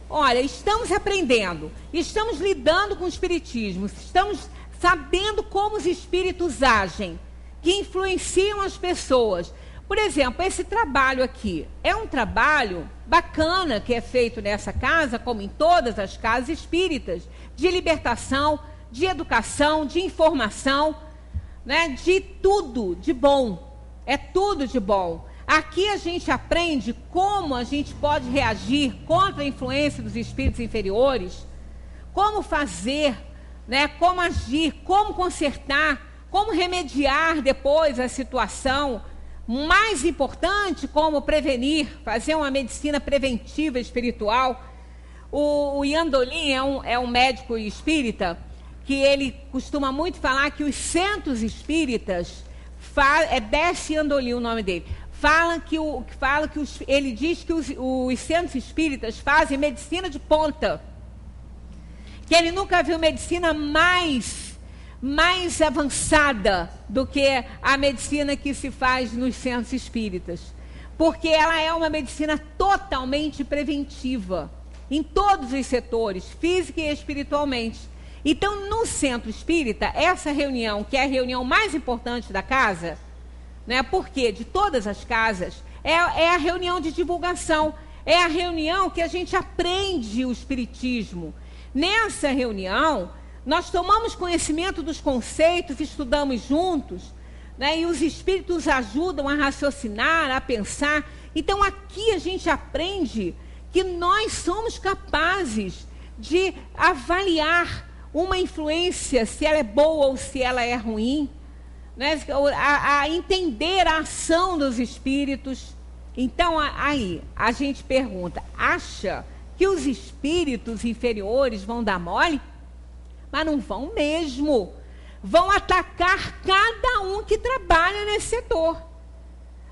Olha, estamos aprendendo, estamos lidando com o espiritismo, estamos sabendo como os espíritos agem, que influenciam as pessoas. Por exemplo, esse trabalho aqui é um trabalho bacana que é feito nessa casa, como em todas as casas espíritas, de libertação, de educação, de informação, né, de tudo de bom. É tudo de bom. Aqui a gente aprende como a gente pode reagir contra a influência dos espíritos inferiores, como fazer, né, como agir, como consertar, como remediar depois a situação. Mais importante, como prevenir, fazer uma medicina preventiva espiritual. O Yandolin é um médico espírita que ele costuma muito falar que os centros espíritas, Décio Yandolin o nome dele, ele diz que os centros espíritas fazem medicina de ponta, que ele nunca viu medicina mais avançada do que a medicina que se faz nos centros espíritas, porque ela é uma medicina totalmente preventiva, em todos os setores, física e espiritualmente. Então, no centro espírita, essa reunião, que é a reunião mais importante da casa, né, porque de todas as casas, é a reunião de divulgação, é a reunião que a gente aprende o espiritismo. Nessa reunião, nós tomamos conhecimento dos conceitos, estudamos juntos, né, e os espíritos ajudam a raciocinar, a pensar. Então, aqui a gente aprende que nós somos capazes de avaliar uma influência, se ela é boa ou se ela é ruim, né, a entender a ação dos espíritos. Então, aí, a gente pergunta, acha que os espíritos inferiores vão dar mole? Mas não vão mesmo. Vão atacar cada um que trabalha nesse setor.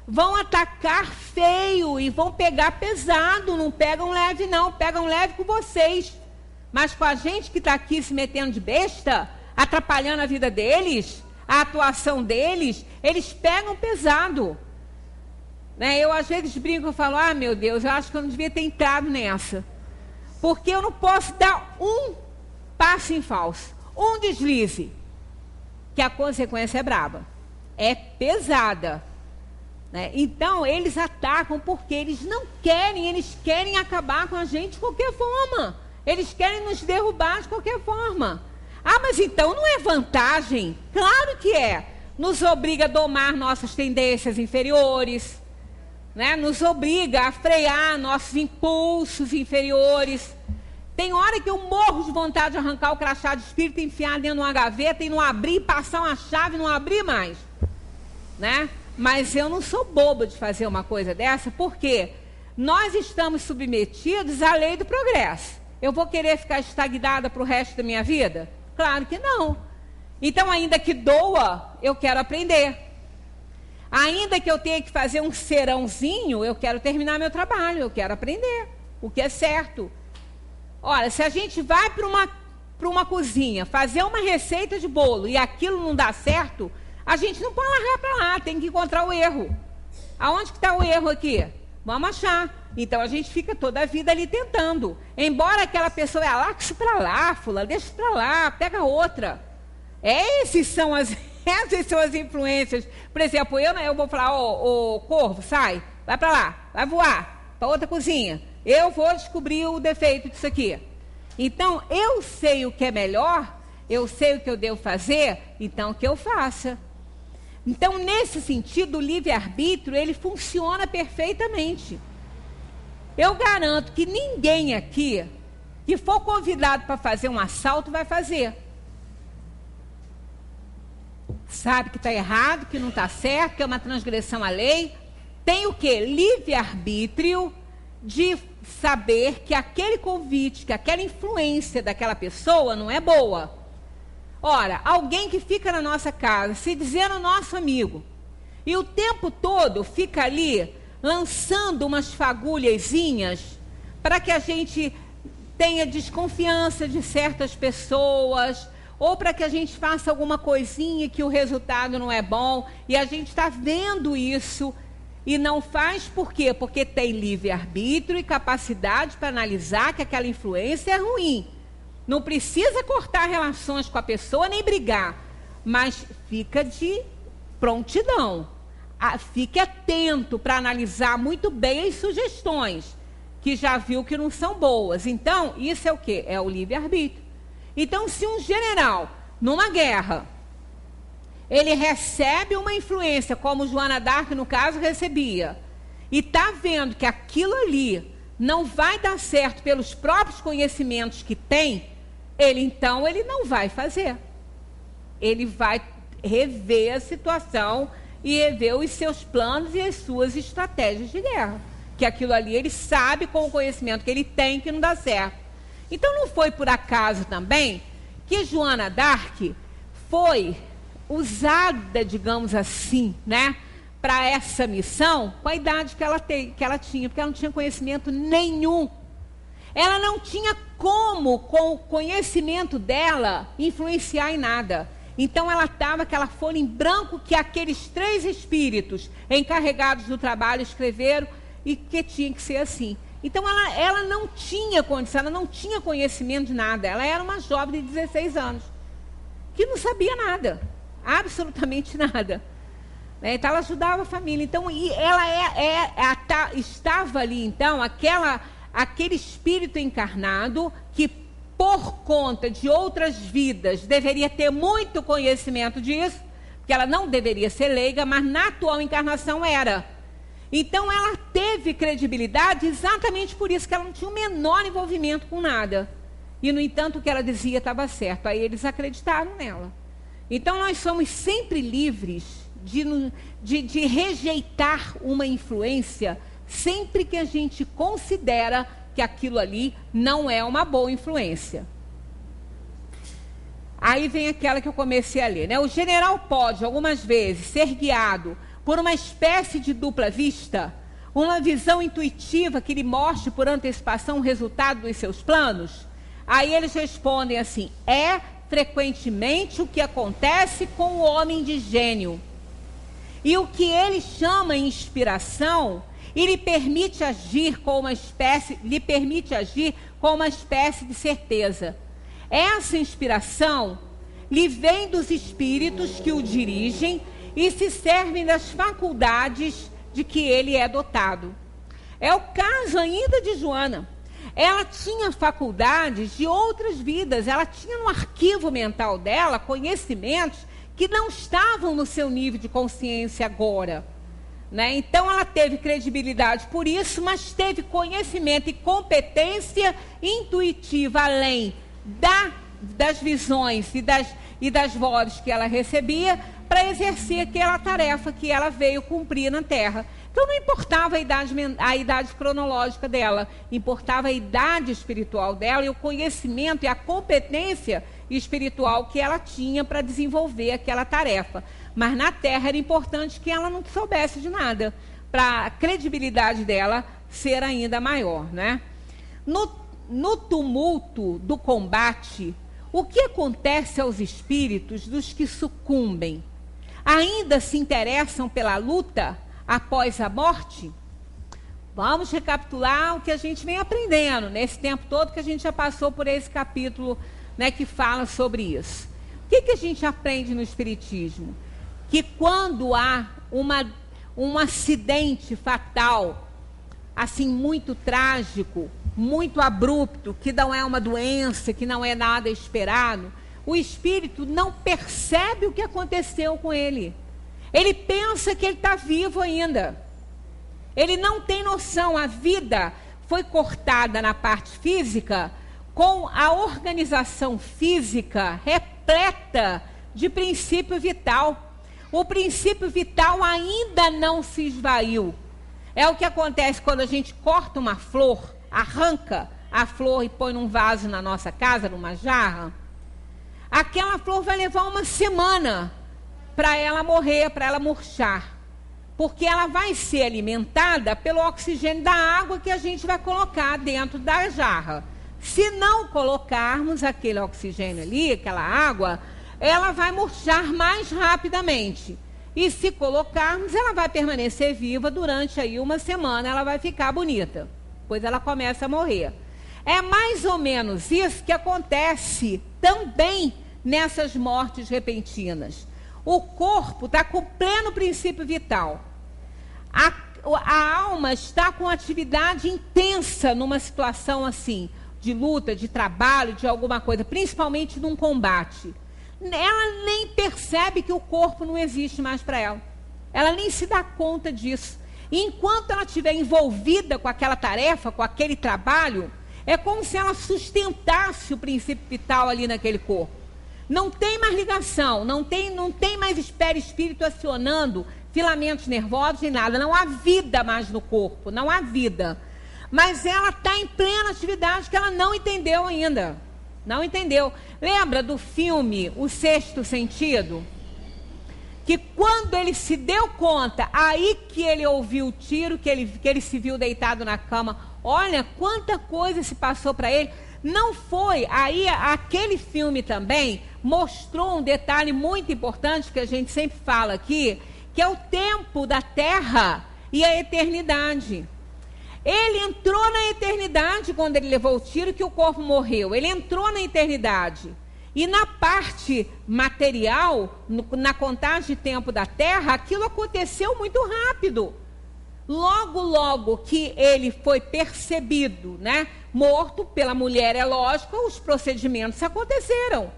Vão atacar feio e vão pegar pesado. Não pegam leve, não. Pegam leve com vocês. Mas com a gente que está aqui se metendo de besta, atrapalhando a vida deles, a atuação deles, eles pegam pesado. Né? Eu, às vezes, brinco e falo, meu Deus, eu acho que eu não devia ter entrado nessa. Porque eu não posso dar um passo em falso, um deslize, que a consequência é braba, é pesada, né? Então eles atacam porque eles não querem, eles querem acabar com a gente de qualquer forma, eles querem nos derrubar de qualquer forma. Mas então não é vantagem? Claro que é. Nos obriga a domar nossas tendências inferiores, né? Nos obriga a frear nossos impulsos inferiores. Tem hora que eu morro de vontade de arrancar o crachá de espírito, enfiar dentro de uma gaveta e não abrir, passar uma chave e não abrir mais, né? Mas eu não sou boba de fazer uma coisa dessa, porque nós estamos submetidos à lei do progresso. Eu vou querer ficar estagnada para o resto da minha vida? Claro que não. Então, ainda que doa, eu quero aprender. Ainda que eu tenha que fazer um serãozinho, eu quero terminar meu trabalho, eu quero aprender o que é certo. Olha, se a gente vai para uma cozinha fazer uma receita de bolo e aquilo não dá certo, a gente não pode largar para lá, tem que encontrar o erro. Aonde que está o erro aqui? Vamos achar. Então a gente fica toda a vida ali tentando. Embora aquela pessoa, larga isso para lá, fulano, deixa isso para lá, pega outra. Essas são as influências. Por exemplo, eu vou falar, ô corvo, sai, vai para lá, vai voar para outra cozinha. Eu vou descobrir o defeito disso aqui. Então, eu sei o que é melhor, eu sei o que eu devo fazer, então que eu faça. Então, nesse sentido, o livre-arbítrio, ele funciona perfeitamente. Eu garanto que ninguém aqui que for convidado para fazer um assalto vai fazer. Sabe que está errado, que não está certo, que é uma transgressão à lei. Tem o quê? Livre-arbítrio de saber que aquele convite, que aquela influência daquela pessoa não é boa. Ora, alguém que fica na nossa casa, se dizendo nosso amigo, e o tempo todo fica ali lançando umas fagulhazinhas para que a gente tenha desconfiança de certas pessoas, ou para que a gente faça alguma coisinha que o resultado não é bom, e a gente está vendo isso e não faz por quê? Porque tem livre-arbítrio e capacidade para analisar que aquela influência é ruim. Não precisa cortar relações com a pessoa nem brigar, mas fica de prontidão. Fique atento para analisar muito bem as sugestões, que já viu que não são boas. Então, isso é o quê? É o livre-arbítrio. Então, se um general, numa guerra, ele recebe uma influência, como Joana d'Arc, no caso, recebia, e está vendo que aquilo ali não vai dar certo pelos próprios conhecimentos que tem, ele não vai fazer. Ele vai rever a situação e rever os seus planos e as suas estratégias de guerra. Que aquilo ali ele sabe com o conhecimento que ele tem que não dá certo. Então não foi por acaso também que Joana d'Arc foi usada, digamos assim, né, para essa missão com a idade que ela tinha, porque ela não tinha conhecimento nenhum. Ela não tinha como, com o conhecimento dela, influenciar em nada. Então ela estava aquela folha em branco que aqueles 3 espíritos encarregados do trabalho escreveram e que tinha que ser assim. Então ela não tinha condição, ela não tinha conhecimento de nada. Ela era uma jovem de 16 anos, que não sabia nada, absolutamente nada. Então ela ajudava a família. Então ela estava ali, então, aquele espírito encarnado que, por conta de outras vidas, deveria ter muito conhecimento disso, porque ela não deveria ser leiga, mas na atual encarnação era. Então ela teve credibilidade exatamente por isso, que ela não tinha o menor envolvimento com nada. E, no entanto, o que ela dizia estava certo. Aí eles acreditaram nela. Então nós somos sempre livres de rejeitar uma influência sempre que a gente considera que aquilo ali não é uma boa influência. Aí vem aquela que eu comecei a ler, né? O general pode, algumas vezes, ser guiado por uma espécie de dupla vista, uma visão intuitiva que lhe mostre por antecipação o resultado dos seus planos. Aí eles respondem assim: é frequentemente o que acontece com o homem de gênio. E o que ele chama inspiração, e lhe permite agir com uma espécie de certeza. Essa inspiração lhe vem dos espíritos que o dirigem e se servem das faculdades de que ele é dotado. É o caso ainda de Joana. Ela tinha faculdades de outras vidas, ela tinha no arquivo mental dela conhecimentos que não estavam no seu nível de consciência agora. Né? Então ela teve credibilidade por isso, mas teve conhecimento e competência intuitiva além das visões e das vozes que ela recebia para exercer aquela tarefa que ela veio cumprir na Terra. Então não importava a idade cronológica dela, importava a idade espiritual dela e o conhecimento e a competência espiritual que ela tinha para desenvolver aquela tarefa. Mas na Terra era importante que ela não soubesse de nada, para a credibilidade dela ser ainda maior, né? No tumulto do combate, o que acontece aos espíritos dos que sucumbem? Ainda se interessam pela luta após a morte? Vamos recapitular o que a gente vem aprendendo nesse tempo todo que a gente já passou por esse capítulo, né, que fala sobre isso. O que a gente aprende no Espiritismo? Que quando há um acidente fatal, assim, muito trágico, muito abrupto, que não é uma doença, que não é nada esperado, o espírito não percebe o que aconteceu com ele. Ele pensa que ele está vivo ainda. Ele não tem noção. A vida foi cortada na parte física com a organização física repleta de princípio vital. O princípio vital ainda não se esvaiu. É o que acontece quando a gente corta uma flor, arranca a flor e põe num vaso na nossa casa, numa jarra. Aquela flor vai levar uma semana para ela morrer, para ela murchar. Porque ela vai ser alimentada pelo oxigênio da água que a gente vai colocar dentro da jarra. Se não colocarmos aquele oxigênio ali, aquela água, ela vai murchar mais rapidamente. E se colocarmos, ela vai permanecer viva durante aí uma semana, ela vai ficar bonita. Depois ela começa a morrer. É mais ou menos isso que acontece também nessas mortes repentinas. O corpo está com pleno princípio vital. A alma está com atividade intensa numa situação assim, de luta, de trabalho, de alguma coisa, principalmente num combate. Ela nem percebe que o corpo não existe mais para ela. Ela nem se dá conta disso. E enquanto ela estiver envolvida com aquela tarefa, com aquele trabalho, é como se ela sustentasse o princípio vital ali naquele corpo. Não tem mais ligação, não tem mais perispírito acionando filamentos nervosos e nada. Não há vida mais no corpo, não há vida. Mas ela está em plena atividade que ela não entendeu ainda. Não entendeu. Lembra do filme O Sexto Sentido? Que quando ele se deu conta, aí que ele ouviu o tiro, que ele se viu deitado na cama, olha quanta coisa se passou para ele. Não foi, aí aquele filme também mostrou um detalhe muito importante que a gente sempre fala aqui, que é o tempo da Terra e a eternidade. Ele entrou na eternidade quando ele levou o tiro que o corpo morreu. Ele entrou na eternidade. E na parte material, na contagem de tempo da Terra, aquilo aconteceu muito rápido. Logo que ele foi percebido, né, morto pela mulher, é lógico, os procedimentos aconteceram.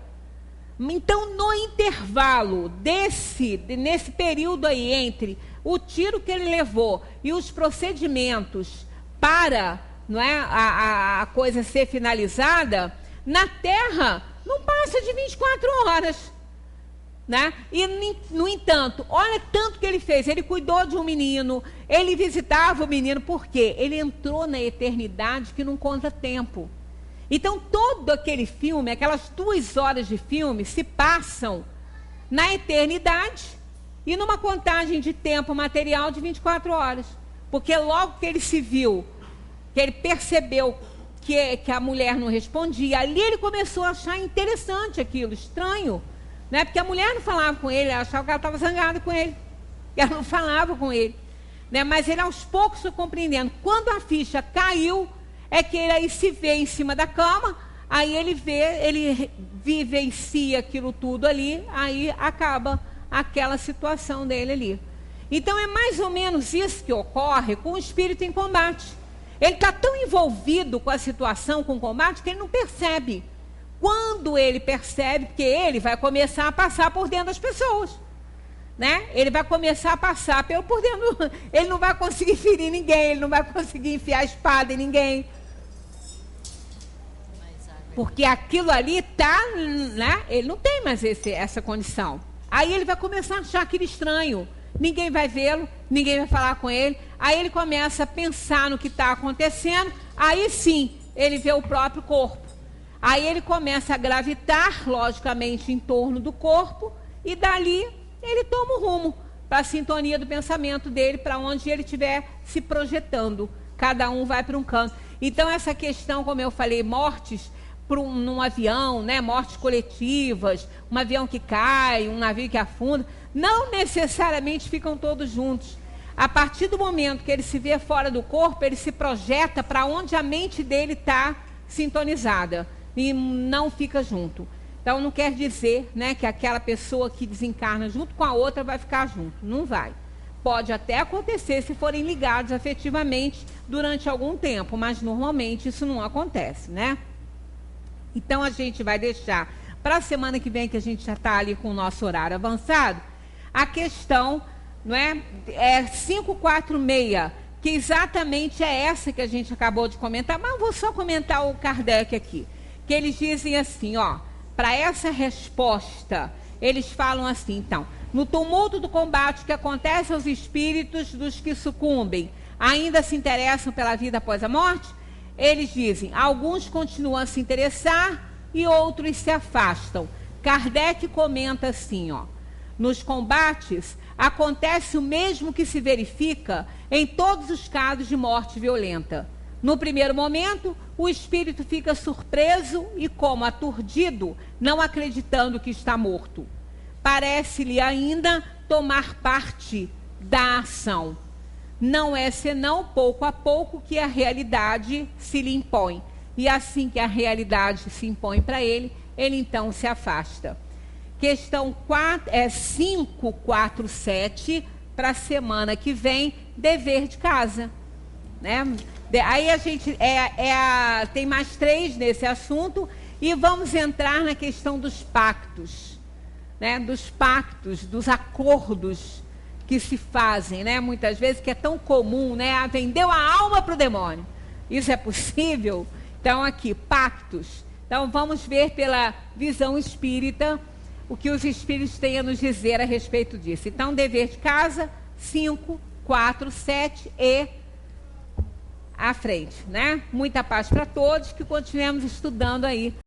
Então, no intervalo nesse período aí entre o tiro que ele levou e os procedimentos para, não é, a coisa ser finalizada, na Terra não passa de 24 horas. Né? E, no entanto, olha tanto que ele fez. Ele cuidou de um menino, ele visitava o menino, por quê? Ele entrou na eternidade que não conta tempo. Então, todo aquele filme, aquelas 2 horas de filme, se passam na eternidade e numa contagem de tempo material de 24 horas. Porque logo que ele se viu, que ele percebeu que a mulher não respondia, ali ele começou a achar interessante aquilo, estranho. Né? Porque a mulher não falava com ele, ela achava que ela estava zangada com ele. Ela não falava com ele. Né? Mas ele aos poucos foi compreendendo. Quando a ficha caiu, é que ele aí se vê em cima da cama, aí ele vivencia aquilo tudo ali, aí acaba aquela situação dele ali. Então é mais ou menos isso que ocorre com o espírito em combate. Ele está tão envolvido com a situação, com o combate, que ele não percebe. Quando ele percebe, que ele vai começar a passar por dentro das pessoas. Né? Ele vai começar a passar por dentro. Ele não vai conseguir ferir ninguém, ele não vai conseguir enfiar a espada em ninguém. Porque aquilo ali está, né? Ele não tem mais essa condição. Aí ele vai começar a achar aquilo estranho. Ninguém vai vê-lo, ninguém vai falar com ele. Aí ele começa a pensar no que está acontecendo. Aí sim, ele vê o próprio corpo. Aí ele começa a gravitar, logicamente, em torno do corpo. E dali ele toma o rumo para a sintonia do pensamento dele, para onde ele estiver se projetando. Cada um vai para um canto. Então essa questão, como eu falei, mortes num avião, né, mortes coletivas, um avião que cai, um navio que afunda, não necessariamente ficam todos juntos. A partir do momento que ele se vê fora do corpo, ele se projeta para onde a mente dele está sintonizada e não fica junto. Então não quer dizer, né, que aquela pessoa que desencarna junto com a outra vai ficar junto. Não vai. Pode até acontecer se forem ligados afetivamente durante algum tempo, mas normalmente isso não acontece, né? Então a gente vai deixar para a semana que vem, que a gente já está ali com o nosso horário avançado, a questão, não é? 546, que exatamente é essa que a gente acabou de comentar, mas eu vou só comentar o Kardec aqui, que eles dizem assim, ó, para essa resposta, eles falam assim, então, no tumulto do combate que acontece aos espíritos dos que sucumbem, ainda se interessam pela vida após a morte? Eles dizem, alguns continuam a se interessar e outros se afastam. Kardec comenta assim, ó, nos combates acontece o mesmo que se verifica em todos os casos de morte violenta. No primeiro momento, o espírito fica surpreso e como aturdido, não acreditando que está morto. Parece-lhe ainda tomar parte da ação. Não é senão pouco a pouco que a realidade se lhe impõe. E assim que a realidade se impõe para ele, ele então se afasta. Questão 547, para a semana que vem, dever de casa. Né? Aí a gente tem mais 3 nesse assunto e vamos entrar na questão dos pactos. Né? Dos pactos, dos acordos que se fazem, né? Muitas vezes, que é tão comum, né? Vendeu a alma para o demônio. Isso é possível? Então, aqui, pactos. Então, vamos ver pela visão espírita o que os espíritos têm a nos dizer a respeito disso. Então, dever de casa, 5, 4, 7 e à frente, né? Muita paz para todos, que continuemos estudando aí